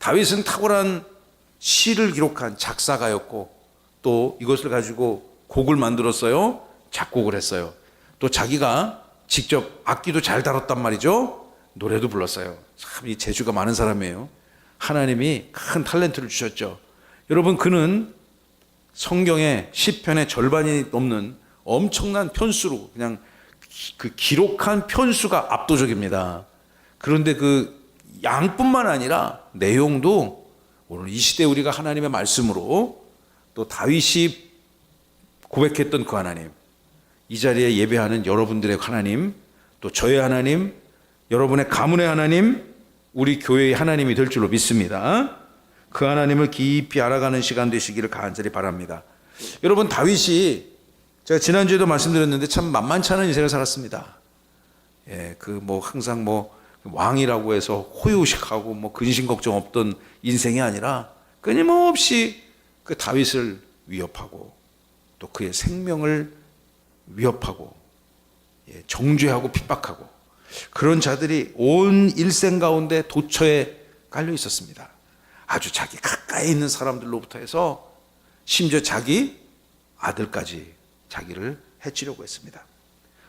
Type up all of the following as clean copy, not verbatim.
다윗은 탁월한 시를 기록한 작사가였고 또 이것을 가지고 곡을 만들었어요. 작곡을 했어요. 또 자기가 직접 악기도 잘 다뤘단 말이죠. 노래도 불렀어요. 참 이 재주가 많은 사람이에요. 하나님이 큰 탤런트를 주셨죠. 여러분, 그는 성경의 시편의 절반이 넘는 엄청난 편수로 그냥 그 기록한 편수가 압도적입니다. 그런데 그 양뿐만 아니라 내용도 오늘 이 시대 우리가 하나님의 말씀으로 또 다윗이 고백했던 그 하나님, 이 자리에 예배하는 여러분들의 하나님, 또 저의 하나님, 여러분의 가문의 하나님, 우리 교회의 하나님이 될 줄로 믿습니다. 그 하나님을 깊이 알아가는 시간 되시기를 간절히 바랍니다. 여러분, 다윗이 제가 지난주에도 말씀드렸는데 참 만만치 않은 인생을 살았습니다. 예, 항상 왕이라고 해서 호의호식하고 근심 걱정 없던 인생이 아니라 끊임없이 그 다윗을 위협하고 또 그의 생명을 위협하고 정죄하고 핍박하고 그런 자들이 온 일생 가운데 도처에 깔려 있었습니다. 아주 자기 가까이 있는 사람들로부터 해서 심지어 자기 아들까지 자기를 해치려고 했습니다.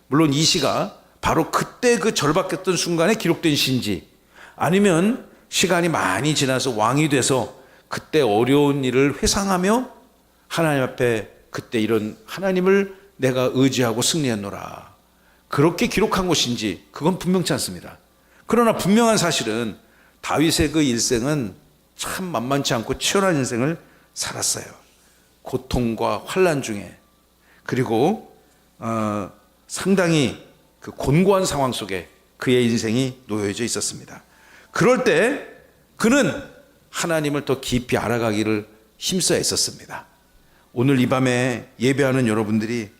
물론 이 시가 바로 그때 그 절박했던 순간에 기록된 시인지 아니면 시간이 많이 지나서 왕이 돼서 그때 어려운 일을 회상하며 하나님 앞에 그때 이런 하나님을 내가 의지하고 승리했노라 그렇게 기록한 것인지 그건 분명치 않습니다. 그러나 분명한 사실은 다윗의 그 일생은 참 만만치 않고 치열한 인생을 살았어요. 고통과 환난 중에 그리고 상당히 그 곤고한 상황 속에 그의 인생이 놓여져 있었습니다. 그럴 때 그는 하나님을 더 깊이 알아가기를 힘써야 했었습니다. 오늘 이 밤에 예배하는 여러분들이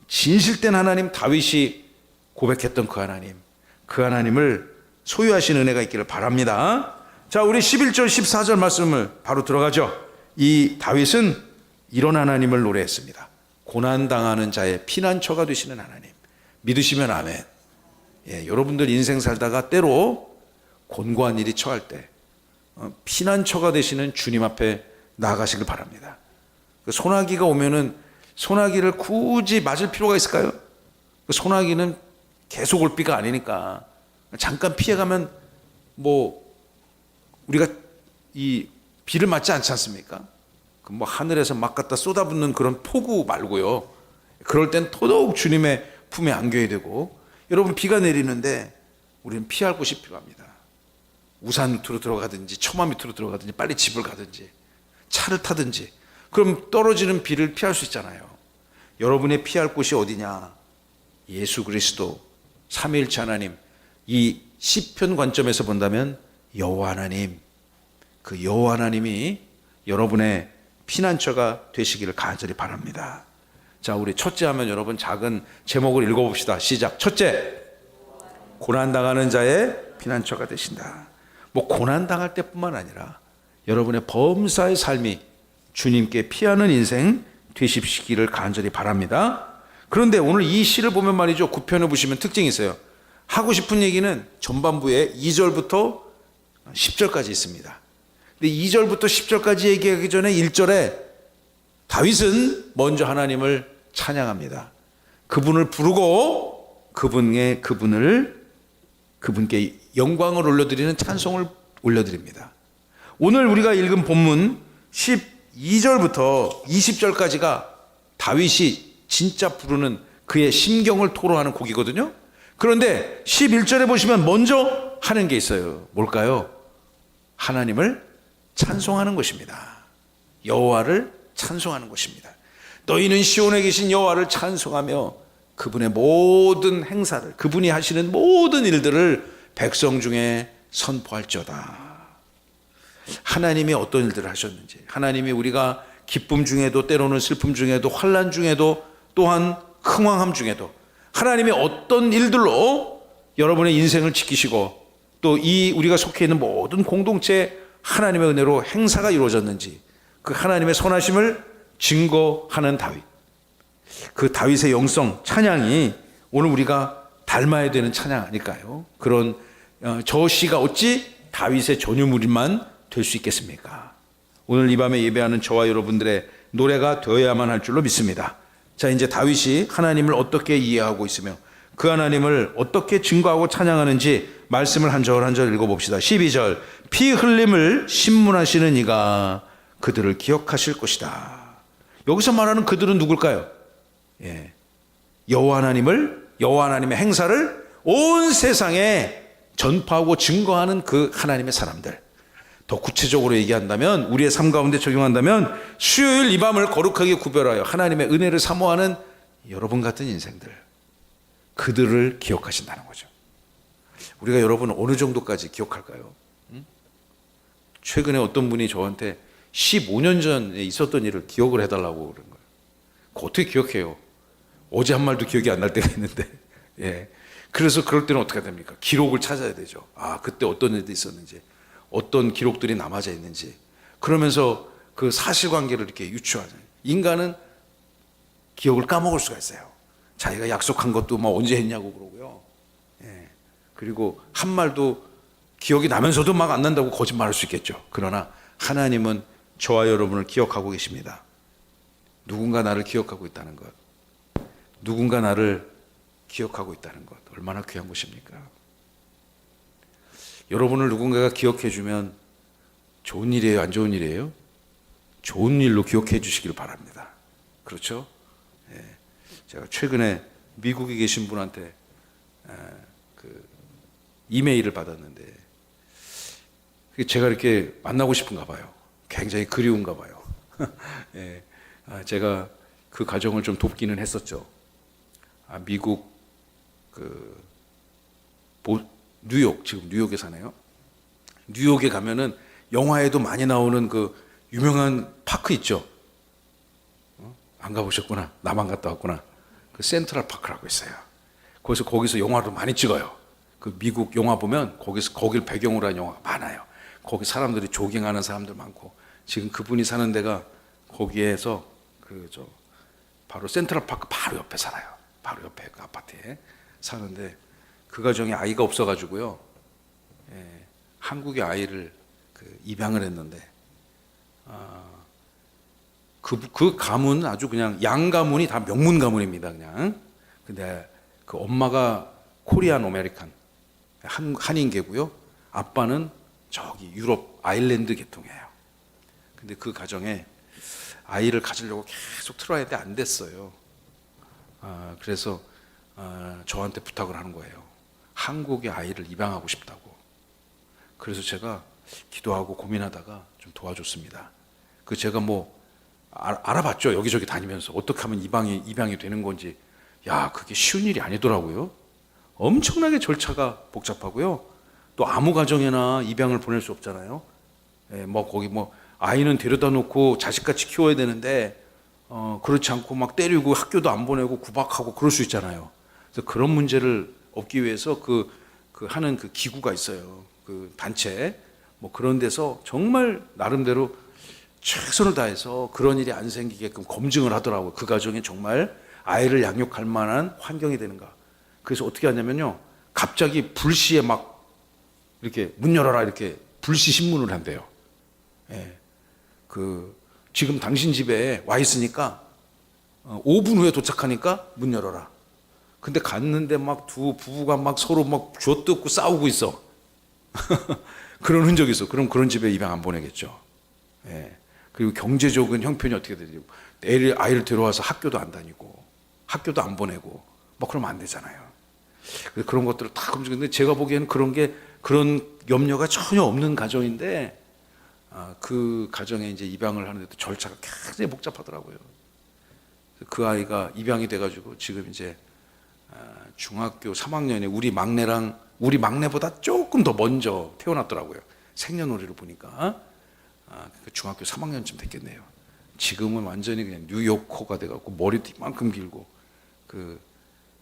진실된 하나님, 다윗이 고백했던 그 하나님을 소유하신 은혜가 있기를 바랍니다. 자, 우리 11절 14절 말씀을 바로 들어가죠. 이 다윗은 이런 하나님을 노래했습니다. 고난당하는 자의 피난처가 되시는 하나님. 믿으시면 아멘. 예, 여러분들 인생 살다가 때로 곤고한 일이 처할 때 피난처가 되시는 주님 앞에 나아가시길 바랍니다. 그 소나기가 오면은 소나기를 굳이 맞을 필요가 있을까요? 그 소나기는 계속 올 비가 아니니까 잠깐 피해가면 우리가 이 비를 맞지 않지 않습니까? 하늘에서 막 갖다 쏟아붓는 그런 폭우 말고요. 그럴 땐 더더욱 주님의 품에 안겨야 되고, 여러분 비가 내리는데 우리는 피할 곳이 필요합니다. 우산 밑으로 들어가든지 처마 밑으로 들어가든지 빨리 집을 가든지 차를 타든지 그럼 떨어지는 비를 피할 수 있잖아요. 여러분의 피할 곳이 어디냐? 예수 그리스도 삼위일체 하나님, 이 시편 관점에서 본다면 여호와 하나님, 그 여호와 하나님이 여러분의 피난처가 되시기를 간절히 바랍니다. 자, 우리 첫째 하면 여러분 작은 제목을 읽어봅시다. 시작. 첫째, 고난당하는 자의 피난처가 되신다. 고난당할 때뿐만 아니라 여러분의 범사의 삶이 주님께 피하는 인생 되시기를 간절히 바랍니다. 그런데 오늘 이 시를 보면 말이죠, 9편을 보시면 특징이 있어요. 하고 싶은 얘기는 전반부에 2절부터 10절까지 있습니다. 근데 2절부터 10절까지 얘기하기 전에 1절에 다윗은 먼저 하나님을 찬양합니다. 그분을 부르고 그분께 영광을 올려드리는 찬송을 올려드립니다. 오늘 우리가 읽은 본문 12절부터 20절까지가 다윗이 진짜 부르는 그의 심경을 토로하는 곡이거든요. 그런데 11절에 보시면 먼저 하는 게 있어요. 뭘까요? 하나님을 찬송하는 것입니다. 여호와를 찬송하는 것입니다. 너희는 시온에 계신 여호와를 찬송하며 그분의 모든 행사를, 그분이 하시는 모든 일들을 백성 중에 선포할지어다. 하나님이 어떤 일들을 하셨는지, 하나님이 우리가 기쁨 중에도 때로는 슬픔 중에도 환난 중에도 또한 흥황함 중에도 하나님이 어떤 일들로 여러분의 인생을 지키시고 또 우리가 속해 있는 모든 공동체에 하나님의 은혜로 행사가 이루어졌는지 그 하나님의 선하심을 증거하는 다윗, 그 다윗의 영성 찬양이 오늘 우리가 닮아야 되는 찬양 아닐까요? 그런 저 시가 어찌 다윗의 전유물만 될 수 있겠습니까? 오늘 이 밤에 예배하는 저와 여러분들의 노래가 되어야만 할 줄로 믿습니다. 자, 이제 다윗이 하나님을 어떻게 이해하고 있으며 그 하나님을 어떻게 증거하고 찬양하는지 말씀을 한 절 한 절 읽어봅시다. 12절, 피 흘림을 신문하시는 이가 그들을 기억하실 것이다. 여기서 말하는 그들은 누굴까요? 예, 여호와 하나님의 행사를 온 세상에 전파하고 증거하는 그 하나님의 사람들. 더 구체적으로 얘기한다면, 우리의 삶 가운데 적용한다면, 수요일 이 밤을 거룩하게 구별하여 하나님의 은혜를 사모하는 여러분 같은 인생들, 그들을 기억하신다는 거죠. 우리가 여러분 어느 정도까지 기억할까요? 최근에 어떤 분이 저한테 15년 전에 있었던 일을 기억을 해달라고 그런 거예요. 그거 어떻게 기억해요? 어제 한 말도 기억이 안 날 때가 있는데. 예. 그래서 그럴 때는 어떻게 됩니까? 기록을 찾아야 되죠. 아, 그때 어떤 일이 있었는지, 어떤 기록들이 남아져 있는지. 그러면서 그 사실관계를 이렇게 유추하잖아요. 인간은 기억을 까먹을 수가 있어요. 자기가 약속한 것도 뭐 언제 했냐고 그러고요. 예. 그리고 한 말도 기억이 나면서도 막 안 난다고 거짓말할 수 있겠죠. 그러나 하나님은 저와 여러분을 기억하고 계십니다. 누군가 나를 기억하고 있다는 것, 누군가 나를 기억하고 있다는 것, 얼마나 귀한 것입니까? 여러분을 누군가가 기억해 주면 좋은 일이에요, 안 좋은 일이에요? 좋은 일로 기억해 주시길 바랍니다. 그렇죠? 예. 제가 최근에 미국에 계신 분한테 그 이메일을 받았는데, 제가 이렇게 만나고 싶은가 봐요. 굉장히 그리운가 봐요. 예. 제가 그 가정을 좀 돕기는 했었죠. 미국 뉴욕, 지금 뉴욕에 사네요. 뉴욕에 가면은 영화에도 많이 나오는 그 유명한 파크 있죠. 안 가보셨구나. 나만 갔다 왔구나. 그 센트럴 파크라고 있어요. 거기서 영화를 많이 찍어요. 그 미국 영화 보면 거길 배경으로 한 영화가 많아요. 거기 사람들이 조깅하는 사람들 많고, 지금 그분이 사는 데가 거기에서 바로 센트럴 파크 바로 옆에 살아요. 바로 옆에 그 아파트에 사는데, 그 가정에 아이가 없어가지고요. 예, 한국의 아이를 입양을 했는데, 그 가문 아주 그냥 양 가문이 다 명문 가문입니다. 그냥. 근데 그 엄마가 코리안 아메리칸 한인계고요. 아빠는 저기 유럽 아일랜드 계통이에요. 근데 그 가정에 아이를 가지려고 계속 틀어야 했는데 안 됐어요. 그래서 저한테 부탁을 하는 거예요. 한국의 아이를 입양하고 싶다고. 그래서 제가 기도하고 고민하다가 좀 도와줬습니다. 제가 알아봤죠. 여기저기 다니면서 어떻게 하면 입양이 되는 건지. 야, 그게 쉬운 일이 아니더라고요. 엄청나게 절차가 복잡하고요. 또 아무 가정에나 입양을 보낼 수 없잖아요. 예, 거기 아이는 데려다 놓고 자식같이 키워야 되는데, 그렇지 않고 막 때리고 학교도 안 보내고 구박하고 그럴 수 있잖아요. 그래서 그런 문제를 없기 위해서 하는 그 기구가 있어요. 그 단체. 그런 데서 정말 나름대로 최선을 다해서 그런 일이 안 생기게끔 검증을 하더라고요. 그 가정에 정말 아이를 양육할 만한 환경이 되는가. 그래서 어떻게 하냐면요. 갑자기 불시에 막 이렇게 문 열어라 이렇게 불시 신문을 한대요. 예. 지금 당신 집에 와 있으니까 5분 후에 도착하니까 문 열어라. 근데 갔는데 두 부부가 서로 쥐어뜯고 싸우고 있어. 그런 흔적이 있어. 그럼 그런 집에 입양 안 보내겠죠. 예. 그리고 경제적인 형편이 어떻게 되지? 아이를 데려와서 학교도 안 다니고, 학교도 안 보내고, 그러면 안 되잖아요. 그런 것들을 다 검증했는데, 제가 보기에는 그런 염려가 전혀 없는 가정인데, 그 가정에 이제 입양을 하는데도 절차가 굉장히 복잡하더라고요. 그 아이가 입양이 돼가지고 지금 이제 중학교 3학년에 우리 막내보다 조금 더 먼저 태어났더라고요. 생년월일을 보니까. 중학교 3학년쯤 됐겠네요. 지금은 완전히 그냥 뉴요커가 돼갖고 머리도 이만큼 길고,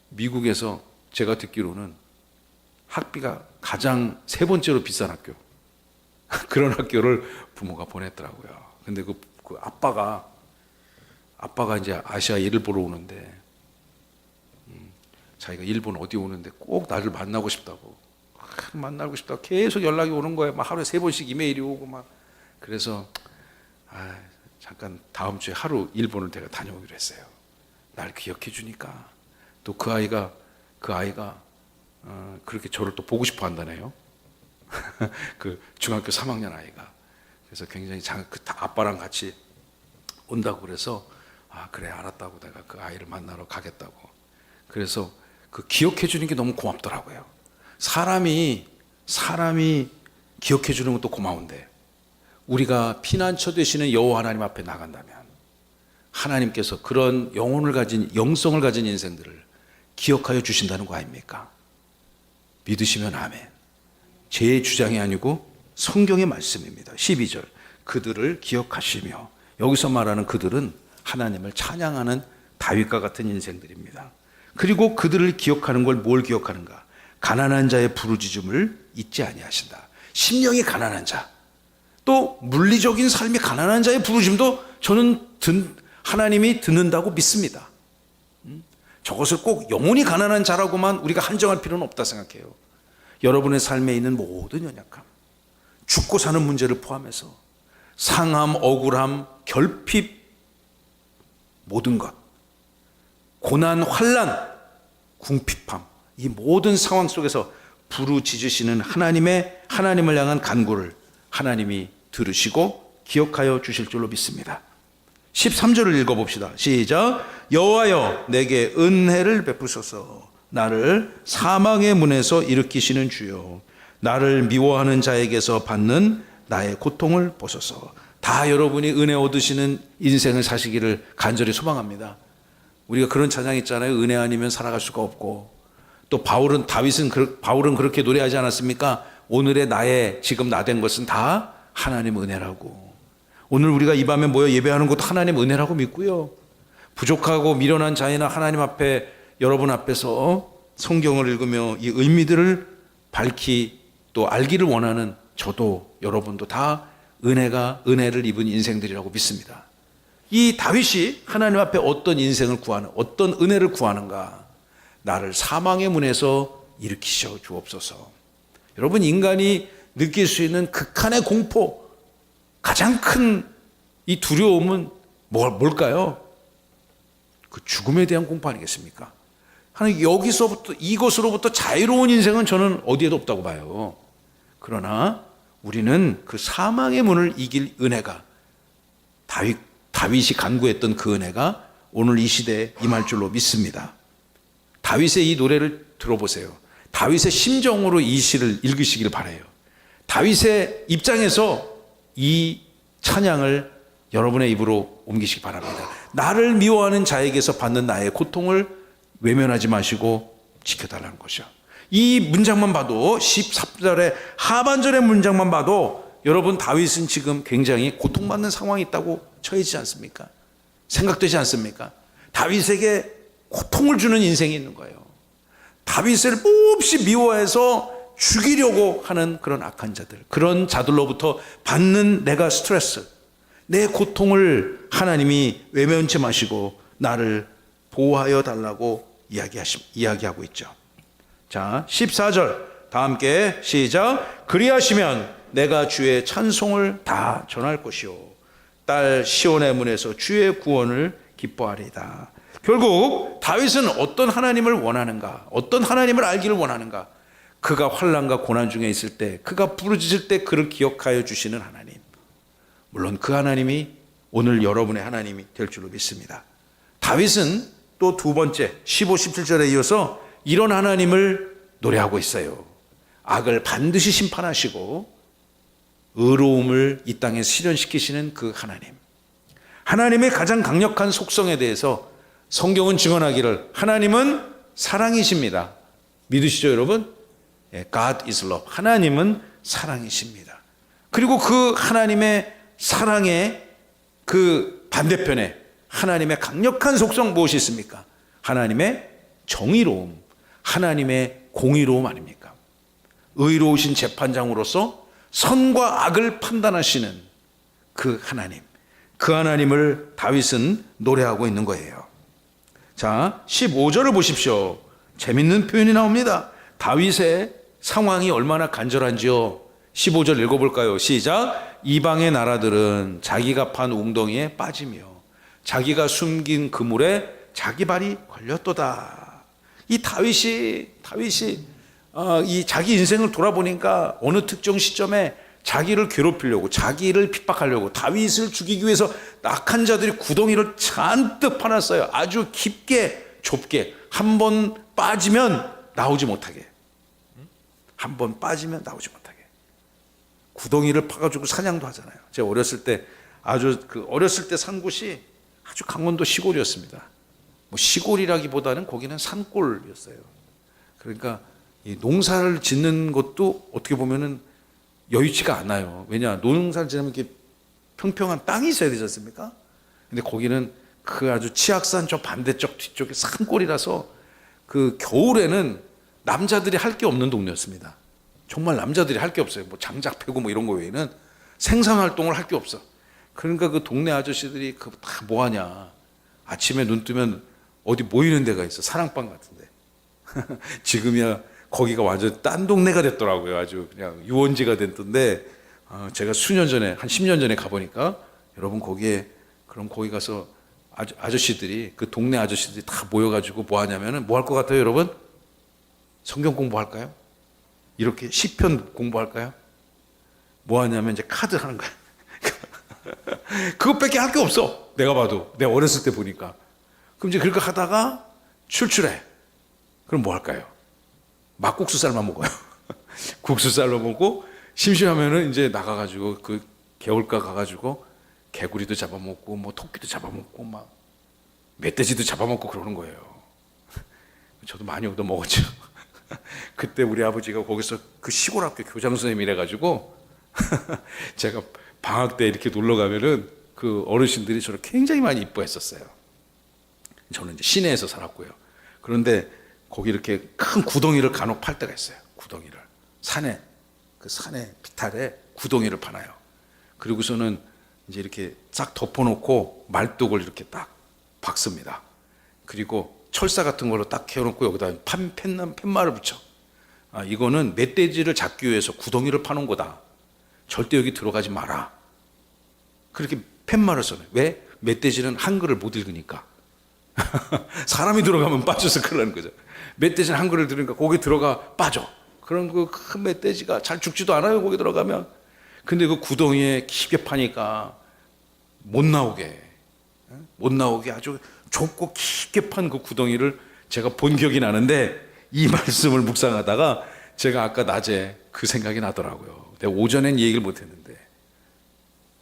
미국에서 제가 듣기로는 학비가 가장 세 번째로 비싼 학교. 그런 학교를 부모가 보냈더라고요. 근데 그 아빠가 이제 아시아 일을 보러 오는데, 자기가 일본 어디 오는데 꼭 나를 만나고 싶다고. 만나고 싶다고 계속 연락이 오는 거예요. 하루에 3번씩 이메일이 오고 그래서 잠깐 다음 주에 하루 일본을 내가 다녀오기로 했어요. 날 기억해 주니까. 또 그 아이가 그렇게 저를 또 보고 싶어 한다네요. 그 중학교 3학년 아이가. 그래서 굉장히 그 아빠랑 같이 온다고 그래서 그래 알았다고 내가 그 아이를 만나러 가겠다고. 그래서 그 기억해 주는 게 너무 고맙더라고요. 사람이 기억해 주는 것도 고마운데 우리가 피난처 되시는 여호와 하나님 앞에 나간다면 하나님께서 그런 영성을 가진 인생들을 기억하여 주신다는 거 아닙니까? 믿으시면 아멘. 제 주장이 아니고 성경의 말씀입니다. 12절 그들을 기억하시며, 여기서 말하는 그들은 하나님을 찬양하는 다윗과 같은 인생들입니다. 그리고 그들을 기억하는 걸 뭘 기억하는가? 가난한 자의 부르짖음을 잊지 아니하신다. 심령이 가난한 자, 또 물리적인 삶이 가난한 자의 부르짖음도 저는 하나님이 듣는다고 믿습니다. 저것을 꼭 영혼이 가난한 자라고만 우리가 한정할 필요는 없다 생각해요. 여러분의 삶에 있는 모든 연약함, 죽고 사는 문제를 포함해서 상함, 억울함, 결핍, 모든 것, 고난, 환난, 궁핍함, 이 모든 상황 속에서 부르짖으시는 하나님을 향한 간구를 하나님이 들으시고 기억하여 주실 줄로 믿습니다. 13절을 읽어봅시다. 시작. 여호와여 내게 은혜를 베푸소서. 나를 사망의 문에서 일으키시는 주여, 나를 미워하는 자에게서 받는 나의 고통을 보소서. 다 여러분이 은혜 얻으시는 인생을 사시기를 간절히 소망합니다. 우리가 그런 찬양 있잖아요. 은혜 아니면 살아갈 수가 없고. 또 바울은 그렇게 노래하지 않았습니까? 오늘의 지금 나 된 것은 다 하나님 은혜라고. 오늘 우리가 이 밤에 모여 예배하는 것도 하나님 은혜라고 믿고요. 부족하고 미련한 자이나 하나님 앞에, 여러분 앞에서 성경을 읽으며 이 의미들을 밝히 또 알기를 원하는 저도 여러분도 다 은혜를 입은 인생들이라고 믿습니다. 이 다윗이 하나님 앞에 어떤 인생을 구하는, 어떤 은혜를 구하는가? 나를 사망의 문에서 일으키셔 주옵소서. 여러분, 인간이 느낄 수 있는 극한의 공포, 가장 큰 이 두려움은 뭘까요? 그 죽음에 대한 공포 아니겠습니까? 하나님, 이것으로부터 자유로운 인생은 저는 어디에도 없다고 봐요. 그러나 우리는 그 사망의 문을 이길 은혜가, 다윗이 간구했던 그 은혜가 오늘 이 시대에 임할 줄로 믿습니다. 다윗의 이 노래를 들어보세요. 다윗의 심정으로 이 시를 읽으시길 바라요. 다윗의 입장에서 이 찬양을 여러분의 입으로 옮기시기 바랍니다. 나를 미워하는 자에게서 받는 나의 고통을 외면하지 마시고 지켜달라는 것이요. 이 문장만 봐도, 13절의 하반절의 문장만 봐도 여러분, 다윗은 지금 굉장히 고통받는 상황이 있다고 처해지지 않습니까? 생각되지 않습니까? 다윗에게 고통을 주는 인생이 있는 거예요. 다윗을 몹시 미워해서 죽이려고 하는 그런 악한 자들, 그런 자들로부터 받는 내가 스트레스, 내 고통을 하나님이 외면치 마시고 나를 보호하여 달라고 이야기하고 있죠. 자, 14절 다 함께 시작. 그리하시면 내가 주의 찬송을 다 전할 것이요, 딸 시온의 문에서 주의 구원을 기뻐하리이다. 결국 다윗은 어떤 하나님을 원하는가, 어떤 하나님을 알기를 원하는가? 그가 환난과 고난 중에 있을 때, 그가 부르짖을 때 그를 기억하여 주시는 하나님, 물론 그 하나님이 오늘 여러분의 하나님이 될 줄로 믿습니다. 다윗은 또 두 번째 15, 17절에 이어서 이런 하나님을 노래하고 있어요. 악을 반드시 심판하시고 의로움을 이 땅에 실현시키시는 그 하나님, 하나님의 가장 강력한 속성에 대해서 성경은 증언하기를 하나님은 사랑이십니다. 믿으시죠 여러분? God is love. 하나님은 사랑이십니다. 그리고 그 하나님의 사랑의 그 반대편에 하나님의 강력한 속성 무엇이 있습니까? 하나님의 정의로움, 하나님의 공의로움 아닙니까? 의로우신 재판장으로서 선과 악을 판단하시는 그 하나님, 그 하나님을 다윗은 노래하고 있는 거예요. 자, 15절을 보십시오. 재밌는 표현이 나옵니다. 다윗의 상황이 얼마나 간절한지요. 15절 읽어볼까요? 시작. 이방의 나라들은 자기가 판 웅덩이에 빠지며 자기가 숨긴 그물에 자기 발이 걸렸도다. 이 다윗이 이 자기 인생을 돌아보니까 어느 특정 시점에 자기를 괴롭히려고, 자기를 핍박하려고, 다윗을 죽이기 위해서 악한 자들이 구덩이를 잔뜩 파놨어요. 아주 깊게, 좁게. 한 번 빠지면 나오지 못하게. 한 번 빠지면 나오지 못하게. 구덩이를 파가지고 사냥도 하잖아요. 제가 어렸을 때 어렸을 때 산 곳이 아주 강원도 시골이었습니다. 뭐 시골이라기보다는 거기는 산골이었어요. 그러니까 이 농사를 짓는 것도 어떻게 보면은 여의치가 않아요. 왜냐, 농사를 지으면 이렇게 평평한 땅이 있어야 되지 않습니까? 근데 거기는 그 아주 치악산 저 반대쪽 뒤쪽에 산골이라서 그 겨울에는 남자들이 할 게 없는 동네였습니다. 정말 남자들이 할 게 없어요. 뭐 장작 패고 뭐 이런 거 외에는 생산 활동을 할 게 없어. 그러니까 그 동네 아저씨들이 그 다 뭐 하냐. 아침에 눈 뜨면 어디 모이는 데가 있어. 사랑방 같은데. 지금이야 거기가 완전 딴 동네가 됐더라고요. 아주 그냥 유원지가 됐던데, 제가 수년 전에, 한 10년 전에 가보니까 여러분 거기 가서 아저씨들이, 그 동네 아저씨들이 다 모여가지고 뭐 하냐면은 뭐 할 것 같아요, 여러분? 성경 공부할까요? 이렇게 시편 공부할까요? 뭐 하냐면 이제 카드 하는 거야. 그것밖에 할 게 없어. 내가 봐도. 내가 어렸을 때 보니까. 그럼 이제 그렇게 하다가 출출해. 그럼 뭐 할까요? 막국수 삶아 먹어요. 국수 삶아 먹고, 심심하면은 이제 나가가지고 그 개울가 가가지고 개구리도 잡아먹고 뭐 토끼도 잡아먹고 막 멧돼지도 잡아먹고 그러는 거예요. 저도 많이 얻어 먹었죠. 그때 우리 아버지가 거기서 그 시골 학교 교장 선생님이래 가지고 제가 방학 때 이렇게 놀러 가면은 그 어르신들이 저를 굉장히 많이 이뻐했었어요. 저는 이제 시내에서 살았고요. 그런데 거기 이렇게 큰 구덩이를 간혹 팔 때가 있어요. 구덩이를 그 산에 비탈에 구덩이를 파나요. 그리고서는 이제 이렇게 싹 덮어놓고 말뚝을 이렇게 딱 박습니다. 그리고 철사 같은 걸로 딱 캐놓고 여기다 팻말을 붙여. 이거는 멧돼지를 잡기 위해서 구덩이를 파놓은 거다. 절대 여기 들어가지 마라. 그렇게 팻말을 써요. 왜? 멧돼지는 한글을 못 읽으니까. 사람이 들어가면 빠져서 그러는 거죠. 멧돼지는 한글을 들으니까 거기 들어가 빠져. 그런 그 큰 멧돼지가 잘 죽지도 않아요, 거기 들어가면. 근데 그 구덩이에 깊게 파니까 못 나오게 아주 좁고 깊게 판 그 구덩이를 제가 본 기억이 나는데, 이 말씀을 묵상하다가 제가 아까 낮에 그 생각이 나더라고요. 내가 오전엔 얘기를 못 했는데,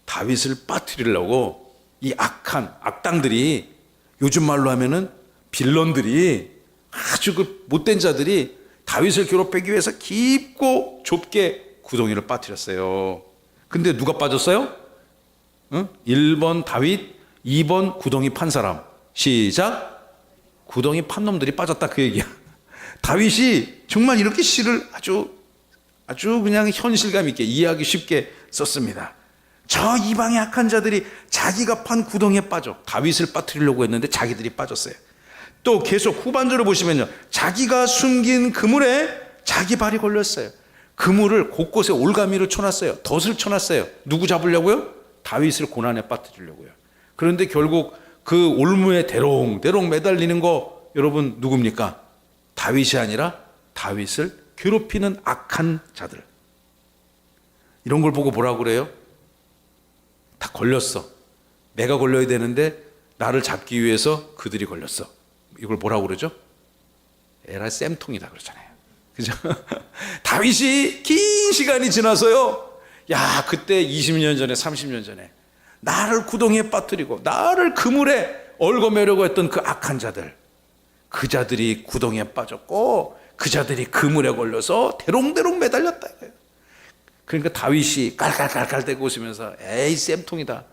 다윗을 빠뜨리려고 이 악한 악당들이, 요즘 말로 하면은 빌런들이, 아주 그 못된 자들이 다윗을 괴롭히기 위해서 깊고 좁게 구덩이를 빠뜨렸어요. 근데 누가 빠졌어요? 1번 다윗, 2번 구덩이 판 사람. 시작. 구덩이 판 놈들이 빠졌다, 그 얘기야. 다윗이 정말 이렇게 시를 아주 그냥 현실감 있게 이해하기 쉽게 썼습니다. 저 이방의 악한 자들이 자기가 판 구덩이에 빠져 다윗을 빠뜨리려고 했는데 자기들이 빠졌어요. 또 계속 후반절을 보시면요, 자기가 숨긴 그물에 자기 발이 걸렸어요. 그물을 곳곳에 올가미를 쳐놨어요. 덫을 쳐놨어요. 누구 잡으려고요? 다윗을 고난에 빠뜨리려고요. 그런데 결국 그 올무에 대롱대롱 매달리는 거, 여러분 누굽니까? 다윗이 아니라 다윗을 괴롭히는 악한 자들. 이런 걸 보고 뭐라고 그래요? 다 걸렸어. 내가 걸려야 되는데 나를 잡기 위해서 그들이 걸렸어. 이걸 뭐라고 그러죠? 에라 쌤통이다 그러잖아요. 그죠? 다윗이 긴 시간이 지나서요, 야, 그때 20년 전에 30년 전에 나를 구덩이에 빠뜨리고 나를 그물에 얽어매려고 했던 그 악한 자들, 그 자들이 구덩이에 빠졌고 그 자들이 그물에 걸려서 대롱대롱 매달렸다. 그러니까 다윗이 깔깔깔깔대고 웃으면서 에이 쌤통이다.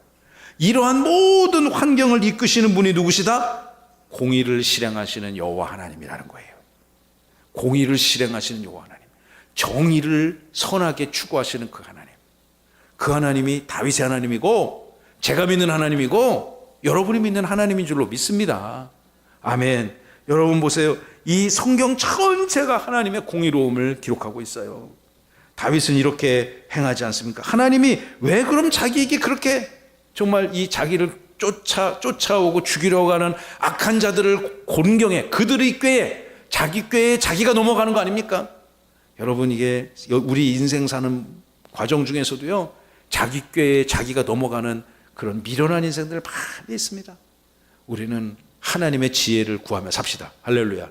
이러한 모든 환경을 이끄시는 분이 누구시다? 공의를 실행하시는 여호와 하나님이라는 거예요. 공의를 실행하시는 여호와 하나님, 정의를 선하게 추구하시는 그 하나님, 그 하나님이 다윗의 하나님이고 제가 믿는 하나님이고 여러분이 믿는 하나님인 줄로 믿습니다. 아멘. 여러분 보세요. 이 성경 전체가 하나님의 공의로움을 기록하고 있어요. 다윗은 이렇게 행하지 않습니까? 하나님이 왜 그럼 자기에게 그렇게 정말 이 자기를 쫓아오고 죽이려고 하는 악한 자들을 곤경해 그들의 꾀에 자기 꾀에 자기가 넘어가는 거 아닙니까? 여러분, 이게 우리 인생 사는 과정 중에서도요, 자기 꾀에 자기가 넘어가는 그런 미련한 인생들 많이 있습니다. 우리는 하나님의 지혜를 구하며 삽시다. 할렐루야.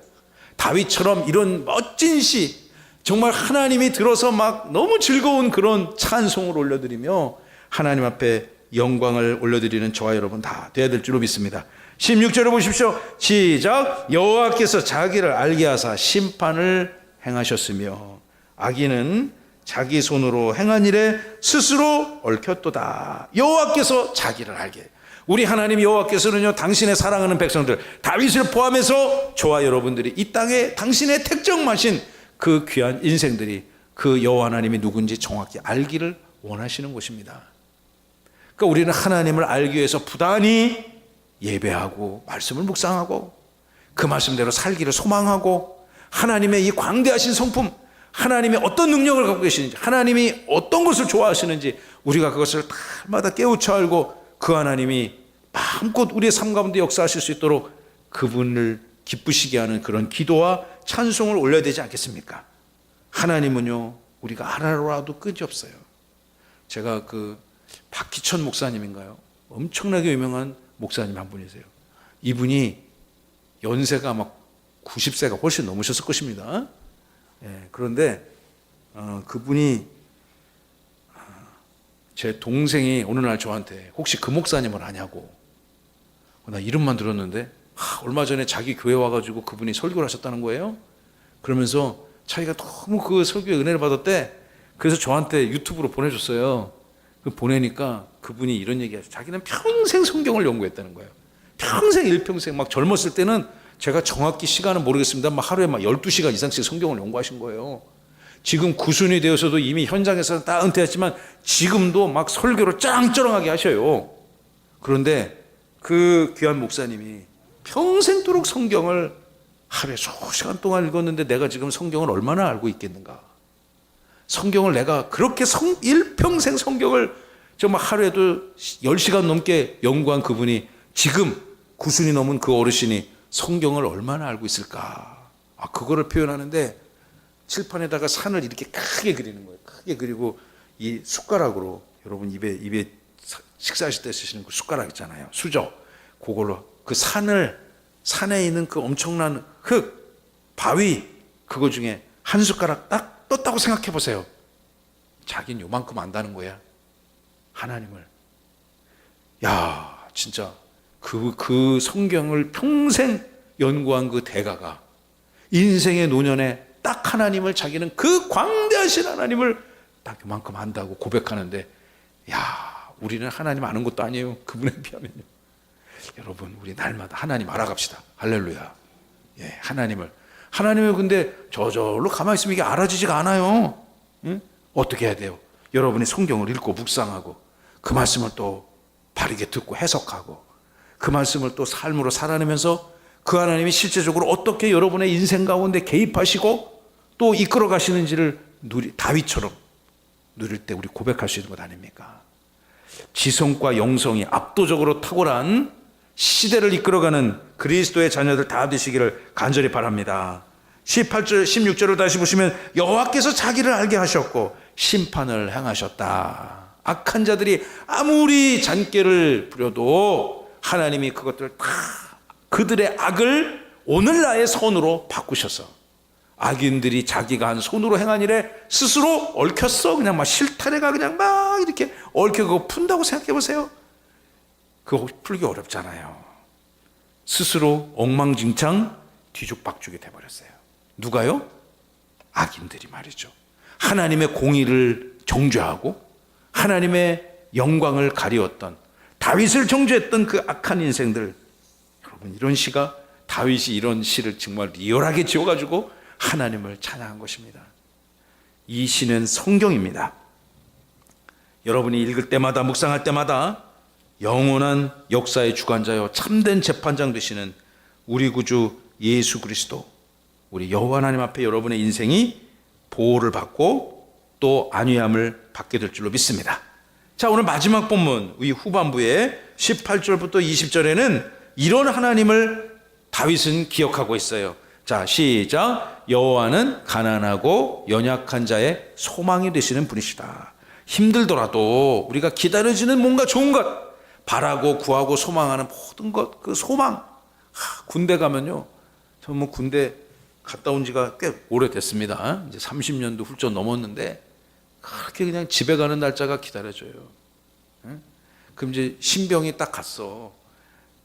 다윗처럼 이런 멋진 시, 정말 하나님이 들어서 막 너무 즐거운 그런 찬송을 올려드리며 하나님 앞에 영광을 올려드리는 저와 여러분 다 돼야 될 줄로 믿습니다. 16절을 보십시오. 시작. 여호와께서 자기를 알게 하사 심판을 행하셨으며 악인은 자기 손으로 행한 일에 스스로 얽혔도다. 여호와께서 자기를 알게. 우리 하나님 여호와께서는요, 당신의 사랑하는 백성들 다윗을 포함해서 저와 여러분들이 이 땅에 당신의 택정마신 그 귀한 인생들이 그 여호와 하나님이 누군지 정확히 알기를 원하시는 것입니다. 그러니까 우리는 하나님을 알기 위해서 부단히 예배하고 말씀을 묵상하고 그 말씀대로 살기를 소망하고 하나님의 이 광대하신 성품, 하나님이 어떤 능력을 갖고 계시는지, 하나님이 어떤 것을 좋아하시는지 우리가 그것을 날마다 깨우쳐 알고 그 하나님이 마음껏 우리의 삶 가운데 역사하실 수 있도록 그분을 기쁘시게 하는 그런 기도와 찬송을 올려야 되지 않겠습니까? 하나님은요, 우리가 하나로라도 끝이 없어요. 제가 그 박희천 목사님인가요? 엄청나게 유명한 목사님 한 분이세요. 이분이 연세가 막 90세가 훨씬 넘으셨을 것입니다. 예, 그런데 그분이 제 동생이 어느 날 저한테 혹시 그 목사님을 아냐고. 나 이름만 들었는데 얼마 전에 자기 교회 와가지고 그분이 설교를 하셨다는 거예요. 그러면서 자기가 너무 그 설교에 은혜를 받았대. 그래서 저한테 유튜브로 보내줬어요. 보내니까 그분이 이런 얘기하죠. 자기는 평생 성경을 연구했다는 거예요. 평생 일평생 막 젊었을 때는 제가 정확히 시간은 모르겠습니다. 막 하루에 막 12시간 이상씩 성경을 연구하신 거예요. 지금 구순이 되어서도 이미 현장에서는 다 은퇴했지만 지금도 막 설교를 짱짱하게 하셔요. 그런데 그 귀한 목사님이 평생도록 성경을 하루에 수시간 동안 읽었는데 내가 지금 성경을 얼마나 알고 있겠는가. 성경을 내가 그렇게 일평생 성경을 정말 하루에도 10시간 넘게 연구한 그분이 지금 구순이 넘은 그 어르신이 성경을 얼마나 알고 있을까. 그거를 표현하는데 칠판에다가 산을 이렇게 크게 그리는 거예요. 크게 그리고 이 숟가락으로, 여러분 입에 식사하실 때 쓰시는 그 숟가락 있잖아요. 수저. 그걸로 그 산에 있는 그 엄청난 흙, 바위, 그거 중에 한 숟가락 딱 떴다고 생각해 보세요. 자기는 요만큼 안다는 거야. 하나님을. 야, 진짜 그 성경을 평생 연구한 그 대가가 인생의 노년에 딱 하나님을, 자기는 그 광대하신 하나님을 딱 요만큼 안다고 고백하는데, 야, 우리는 하나님 아는 것도 아니에요. 그분에 비하면요. 여러분, 우리 날마다 하나님 알아갑시다. 할렐루야. 예, 하나님을 근데 저절로 가만히 있으면 이게 알아지지가 않아요. 응? 어떻게 해야 돼요? 여러분이 성경을 읽고 묵상하고 그 말씀을 또 바르게 듣고 해석하고 그 말씀을 또 삶으로 살아내면서 그 하나님이 실제적으로 어떻게 여러분의 인생 가운데 개입하시고 또 이끌어 가시는지를 다윗처럼 누릴 때 우리 고백할 수 있는 것 아닙니까? 지성과 영성이 압도적으로 탁월한 시대를 이끌어가는 그리스도의 자녀들 다 되시기를 간절히 바랍니다. 18절, 16절을 다시 보시면 여호와께서 자기를 알게 하셨고 심판을 행하셨다. 악한 자들이 아무리 잔꾀를 부려도 하나님이 그것들을 다 그들의 악을 오늘날의 선으로 바꾸셔서 악인들이 자기가 한 손으로 행한 일에 스스로 얽혔어. 그냥 막 실타래가 그냥 막 이렇게 얽혀 그거 푼다고 생각해 보세요. 그거 풀기 어렵잖아요. 스스로 엉망진창 뒤죽박죽이 돼버렸어요. 누가요? 악인들이 말이죠. 하나님의 공의를 정죄하고 하나님의 영광을 가리웠던, 다윗을 정죄했던 그 악한 인생들. 여러분, 이런 시가, 다윗이 이런 시를 정말 리얼하게 지어가지고 하나님을 찬양한 것입니다. 이 시는 성경입니다. 여러분이 읽을 때마다, 묵상할 때마다 영원한 역사의 주관자여 참된 재판장 되시는 우리 구주 예수 그리스도, 우리 여호와 하나님 앞에 여러분의 인생이 보호를 받고 또 안위함을 받게 될 줄로 믿습니다. 자, 오늘 마지막 본문 이 후반부에 18절부터 20절에는 이런 하나님을 다윗은 기억하고 있어요. 자, 시작. 여호와는 가난하고 연약한 자의 소망이 되시는 분이시다. 힘들더라도 우리가 기다려지는 뭔가 좋은 것, 바라고 구하고 소망하는 모든 것, 그 소망. 군대 가면요, 저는 뭐 군대 갔다 온 지가 꽤 오래됐습니다. 이제 30년도 훌쩍 넘었는데 그렇게 그냥 집에 가는 날짜가 기다려져요. 그럼 이제 신병이 딱 갔어.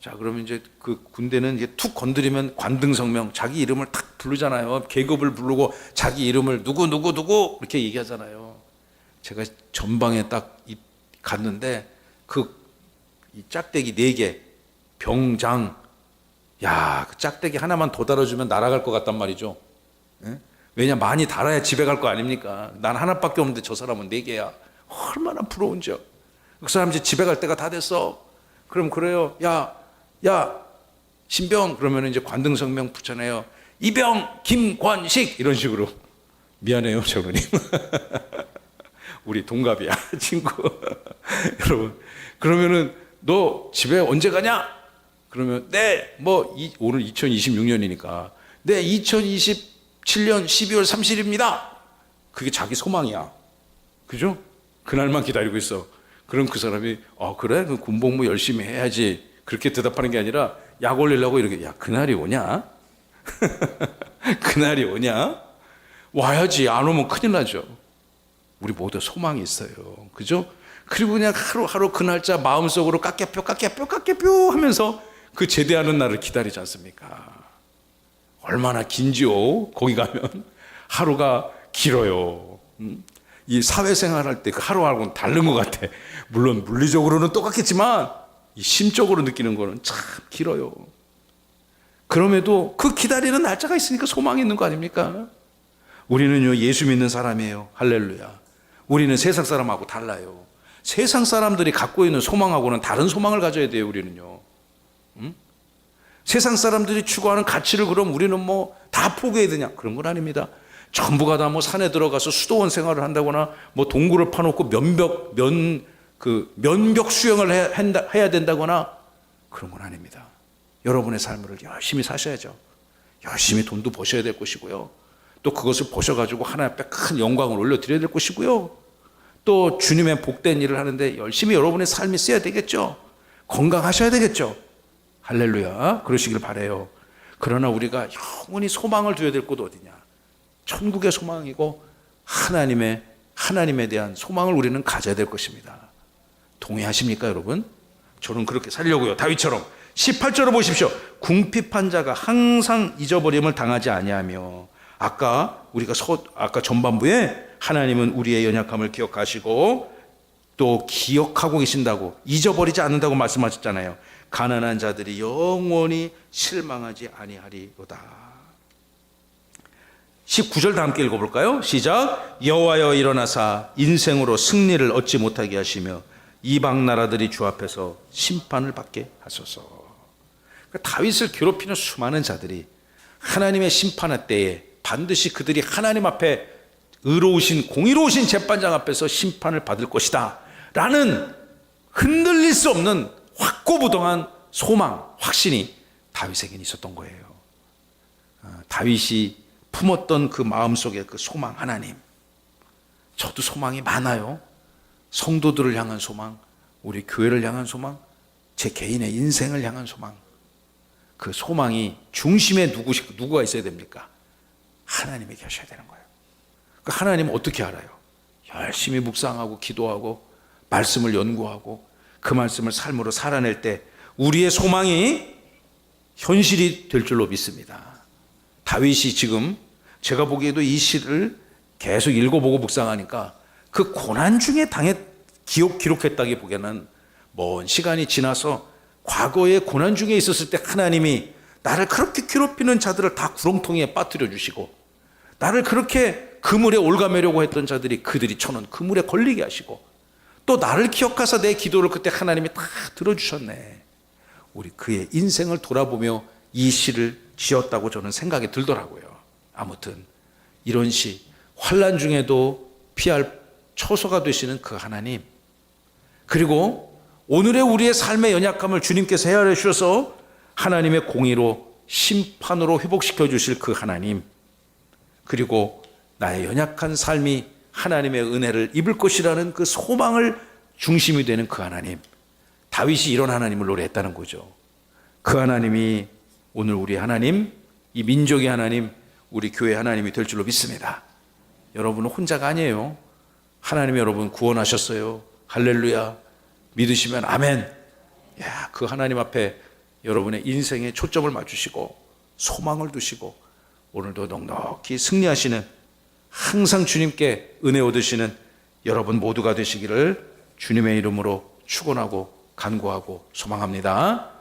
자, 그러면 이제 그 군대는 이제 툭 건드리면 관등성명, 자기 이름을 탁 부르잖아요. 계급을 부르고 자기 이름을 누구 이렇게 얘기하잖아요. 제가 전방에 딱 갔는데 이 짝대기 4개 병장, 야, 그 짝대기 하나만 더 달아주면 날아갈 것 같단 말이죠. 왜냐, 많이 달아야 집에 갈 거 아닙니까? 난 하나밖에 없는데 저 사람은 4개야. 얼마나 부러운지요. 그 사람 이제 집에 갈 때가 다 됐어. 그럼 그래요. 야, 신병. 그러면 이제 관등성명 붙잖아요. 이병 김관식 이런 식으로. 미안해요, 장로님. 우리 동갑이야, 친구. 여러분, 그러면은 너 집에 언제 가냐? 그러면 오늘 2026년이니까 2027년 12월 30일입니다. 그게 자기 소망이야. 그죠? 그날만 기다리고 있어. 그럼 그 사람이 그래? 그 군복무 열심히 해야지. 그렇게 대답하는 게 아니라 약 올리려고 이렇게, 야, 그날이 오냐? 그날이 오냐? 와야지. 안 오면 큰일 나죠. 우리 모두 소망이 있어요. 그죠? 그리고 그냥 하루하루 그 날짜 마음속으로 깎여뼈 하면서 그 제대하는 날을 기다리지 않습니까? 얼마나 긴지요? 거기 가면 하루가 길어요. 이 사회생활 할 때 그 하루하고는 다른 것 같아. 물론 물리적으로는 똑같겠지만 이 심적으로 느끼는 거는 참 길어요. 그럼에도 그 기다리는 날짜가 있으니까 소망이 있는 거 아닙니까? 우리는요, 예수 믿는 사람이에요. 할렐루야. 우리는 세상 사람하고 달라요. 세상 사람들이 갖고 있는 소망하고는 다른 소망을 가져야 돼요. 우리는요. 세상 사람들이 추구하는 가치를 그럼 우리는 뭐 다 포기해야 되냐? 그런 건 아닙니다. 전부가 다 뭐 산에 들어가서 수도원 생활을 한다거나 뭐 동굴을 파놓고 면벽 수영을 해야 된다거나 그런 건 아닙니다. 여러분의 삶을 열심히 사셔야죠. 열심히 돈도 버셔야 될 것이고요. 또 그것을 버셔가지고 하나님 앞에 큰 영광을 올려드려야 될 것이고요. 또 주님의 복된 일을 하는데 열심히 여러분의 삶이 써야 되겠죠. 건강하셔야 되겠죠. 할렐루야. 그러시길 바라요. 그러나 우리가 영원히 소망을 둬야 될 곳 어디냐? 천국의 소망이고 하나님에 대한 소망을 우리는 가져야 될 것입니다. 동의하십니까, 여러분? 저는 그렇게 살려고요. 다윗처럼. 18절을 보십시오. 궁핍한 자가 항상 잊어버림을 당하지 아니하며. 아까 전반부에 하나님은 우리의 연약함을 기억하시고 또 기억하고 계신다고, 잊어버리지 않는다고 말씀하셨잖아요. 가난한 자들이 영원히 실망하지 아니하리로다. 19절 다 함께 읽어볼까요? 시작. 여호와여 일어나사 인생으로 승리를 얻지 못하게 하시며 이방 나라들이 주 앞에서 심판을 받게 하소서. 그러니까 다윗을 괴롭히는 수많은 자들이 하나님의 심판의 때에 반드시 그들이 하나님 앞에 공의로우신 재판장 앞에서 심판을 받을 것이다 라는 흔들릴 수 없는 확고부동한 소망, 확신이 다윗에게 있었던 거예요. 다윗이 품었던 그 마음속에 그 소망, 하나님. 저도 소망이 많아요. 성도들을 향한 소망, 우리 교회를 향한 소망, 제 개인의 인생을 향한 소망. 그 소망이 중심에 누구가 있어야 됩니까? 하나님이 계셔야 되는 거예요. 그 하나님은 어떻게 알아요? 열심히 묵상하고 기도하고 말씀을 연구하고 그 말씀을 삶으로 살아낼 때 우리의 소망이 현실이 될 줄로 믿습니다. 다윗이 지금 제가 보기에도 이 시를 계속 읽어보고 묵상하니까 그 고난 중에 기록했다기 보기에는 먼 시간이 지나서 과거의 고난 중에 있었을 때 하나님이 나를 그렇게 괴롭히는 자들을 다 구렁텅이에 빠뜨려 주시고, 나를 그렇게 그물에 올가매려고 했던 자들이 그들이 쳐놓은 그물에 걸리게 하시고, 또 나를 기억하사 내 기도를 그때 하나님이 다 들어주셨네. 우리 그의 인생을 돌아보며 이 시를 지었다고 저는 생각이 들더라고요. 아무튼 이런 시, 환난 중에도 피할 초소가 되시는 그 하나님, 그리고 오늘의 우리의 삶의 연약함을 주님께서 헤아려 주셔서 하나님의 공의로 심판으로 회복시켜 주실 그 하나님, 그리고 나의 연약한 삶이 하나님의 은혜를 입을 것이라는 그 소망을 중심이 되는 그 하나님, 다윗이 이런 하나님을 노래했다는 거죠. 그 하나님이 오늘 우리 하나님, 이 민족의 하나님, 우리 교회 하나님이 될 줄로 믿습니다. 여러분은 혼자가 아니에요. 하나님이 여러분 구원하셨어요. 할렐루야. 믿으시면 아멘. 야, 그 하나님 앞에 여러분의 인생에 초점을 맞추시고 소망을 두시고 오늘도 넉넉히 승리하시는, 항상 주님께 은혜 얻으시는 여러분 모두가 되시기를 주님의 이름으로 축원하고 간구하고 소망합니다.